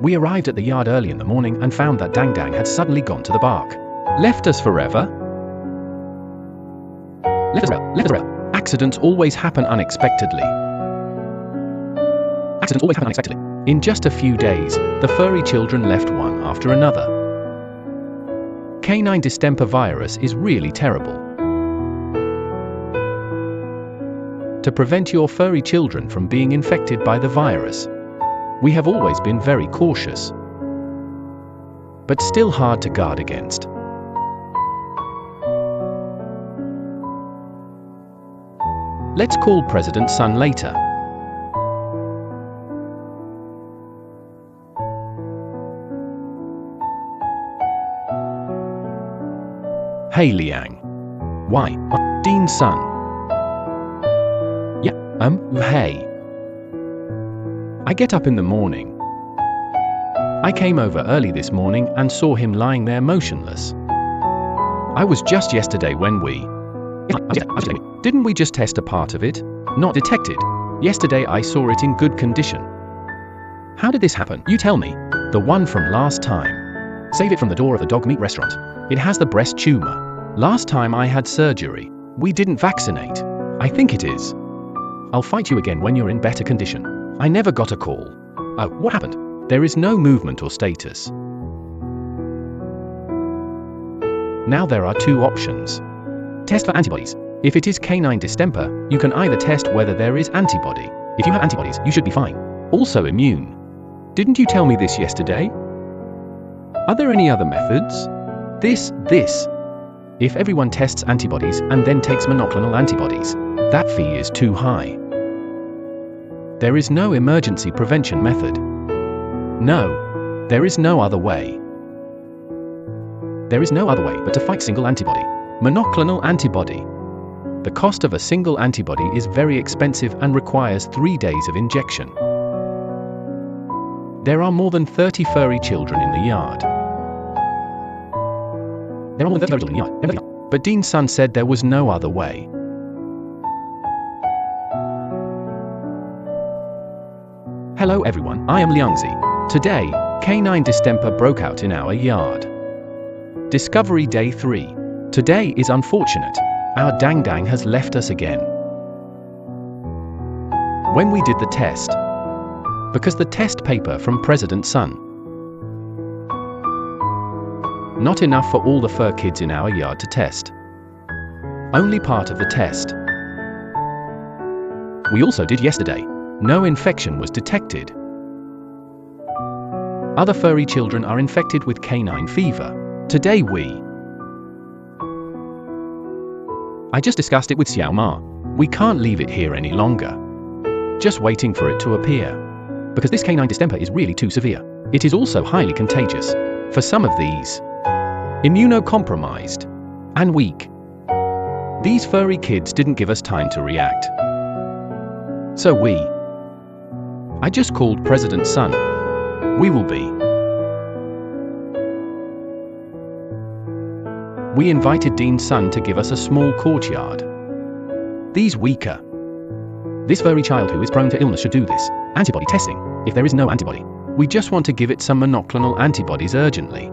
We arrived at the yard early in the morning and found that Dang Dang had suddenly gone to the bark. Left us forever? Left us forever. Accidents always happen unexpectedly. In just a few days, the furry children left one after another. Canine distemper virus is really terrible. To prevent your furry children from being infected by the virus, we have always been very cautious, but still hard to guard against. Let's call President Sun later. Hey Liang. Why? Dean Sun. Yeah, hey. I get up in the morning. I came over early this morning and saw him lying there motionless. I was just yesterday when we... Didn't we just test a part of it? Not detected. Yesterday I saw it in good condition. How did this happen? You tell me. The one from last time. Save it from the door of the dog meat restaurant. It has the breast tumor. Last time I had surgery, we didn't vaccinate. I think it is. I'll fight you again when you're in better condition. I never got a call. Oh, what happened? There is no movement or status. Now there are two options. Test for antibodies. If it is canine distemper, you can either test whether there is antibody. If you have antibodies, you should be fine. Also immune. Didn't you tell me this yesterday? Are there any other methods? This. If everyone tests antibodies and then takes monoclonal antibodies, that fee is too high. There is no emergency prevention method. No, there is no other way. There is no other way but to fight single antibody. Monoclonal antibody. The cost of a single antibody is very expensive and requires 3 days of injection. There are more than 30 furry children in the yard. But Dean Sun said there was no other way. Hello everyone, I am Liangzi. Today, canine distemper broke out in our yard. Discovery Day 3. Today is unfortunate. Our Dang Dang has left us again. When we did the test, because the test paper from President Sun, not enough for all the fur kids in our yard to test. Only part of the test. We also did yesterday. No infection was detected. Other furry children are infected with canine fever. Today I just discussed it with Xiao Ma. We can't leave it here any longer. Just waiting for it to appear. Because this canine distemper is really too severe. It is also highly contagious. For some of these, immunocompromised and weak. These furry kids didn't give us time to react. So I just called President Sun. We invited Dean Sun to give us a small courtyard. This furry child who is prone to illness should do this. Antibody testing. If there is no antibody, we just want to give it some monoclonal antibodies urgently.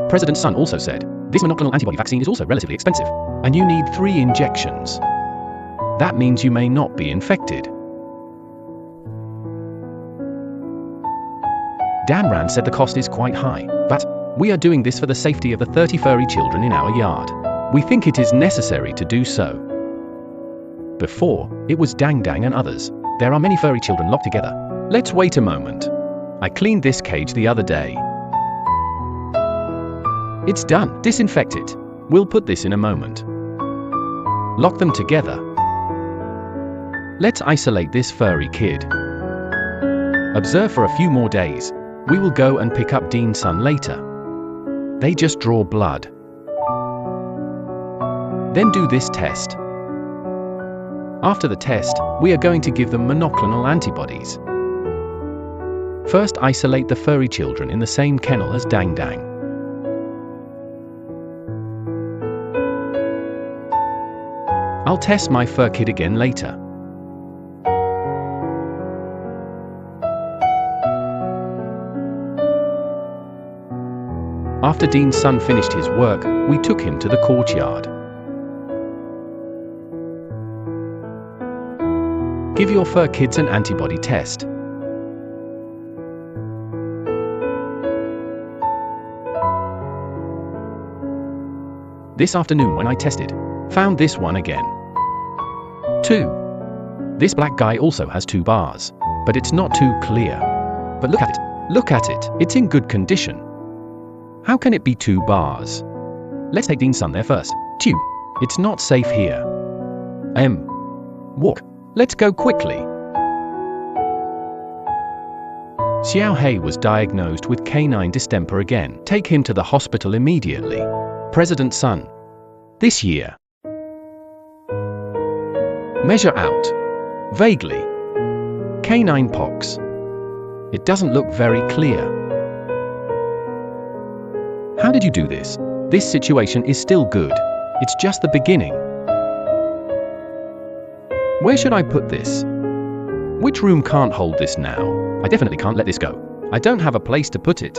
President Sun also said, this monoclonal antibody vaccine is also relatively expensive, and you need 3 injections. That means you may not be infected. Damran said the cost is quite high, but we are doing this for the safety of the 30 furry children in our yard. We think it is necessary to do so. Before, it was Dang Dang and others. There are many furry children locked together. Let's wait a moment. I cleaned this cage the other day. It's done. Disinfect it. We'll put this in a moment. Lock them together. Let's isolate this furry kid. Observe for a few more days. We will go and pick up Dean Sun later. They just draw blood. Then do this test. After the test, we are going to give them monoclonal antibodies. First, isolate the furry children in the same kennel as Dang Dang. I'll test my fur kid again later. After Dean's son finished his work, we took him to the courtyard. Give your fur kids an antibody test. This afternoon when I tested, found this one again. 2. This black guy also has 2 bars, but it's not too clear. But look at it, it's in good condition. How can it be 2 bars? Let's take Dean's son there first. Tube, it's not safe here. Walk, let's go quickly. Xiao Hei was diagnosed with canine distemper again. Take him to the hospital immediately. President Sun. This year. Measure out. Vaguely. Canine pox. It doesn't look very clear. How did you do this? This situation is still good. It's just the beginning. Where should I put this? Which room can't hold this now? I definitely can't let this go. I don't have a place to put it.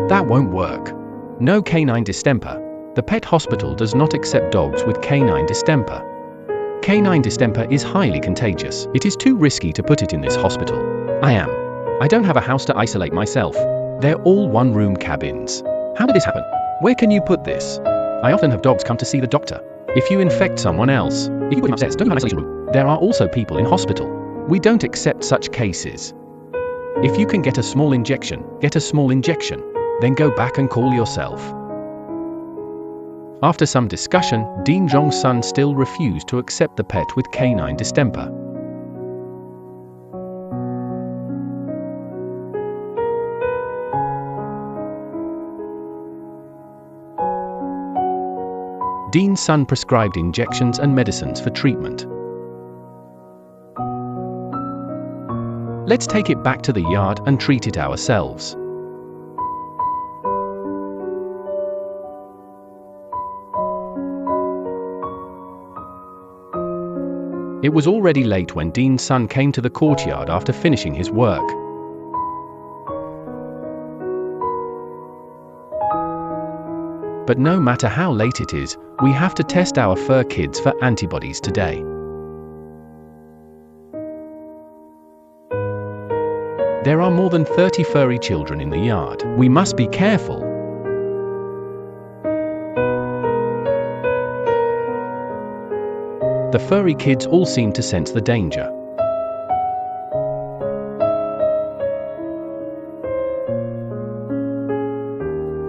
That won't work. No canine distemper. The pet hospital does not accept dogs with canine distemper. Canine distemper is highly contagious. It is too risky to put it in this hospital. I don't have a house to isolate myself. They're all one-room cabins. How did this happen? Where can you put this? I often have dogs come to see the doctor. If you infect someone else, if you put him upstairs, don't have an isolation room. There are also people in hospital. We don't accept such cases. If you can get a small injection, get a small injection. Then go back and call yourself. After some discussion, Dean Zhong's son still refused to accept the pet with canine distemper. Dean's son prescribed injections and medicines for treatment. Let's take it back to the yard and treat it ourselves. It was already late when Dean's son came to the courtyard after finishing his work. But no matter how late it is, we have to test our fur kids for antibodies today. There are more than 30 furry children in the yard. We must be careful. The furry kids all seem to sense the danger.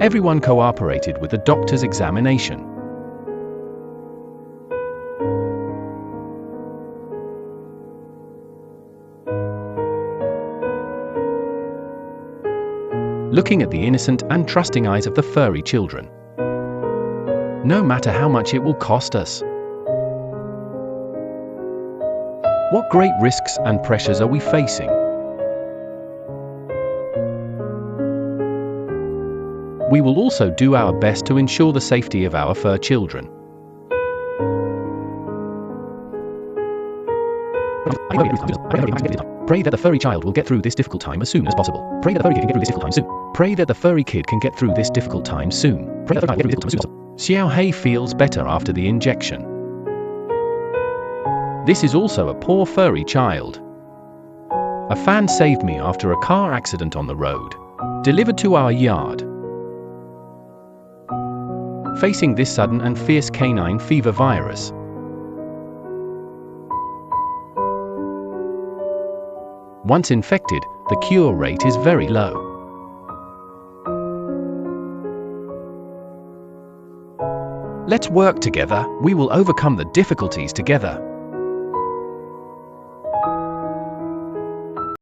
Everyone cooperated with the doctor's examination. Looking at the innocent and trusting eyes of the furry children. No matter how much it will cost us. What great risks and pressures are we facing? We will also do our best to ensure the safety of our fur children. Pray that the furry child will get through this difficult time as soon as possible. Pray that the furry kid can get through this difficult time soon. Pray that the furry kid can get through this difficult time soon. Pray that the furry kid can get through this difficult time soon. Xiao Hei feels better after the injection. This is also a poor furry child. A fan saved me after a car accident on the road. Delivered to our yard. Facing this sudden and fierce canine fever virus. Once infected, the cure rate is very low. Let's work together, we will overcome the difficulties together.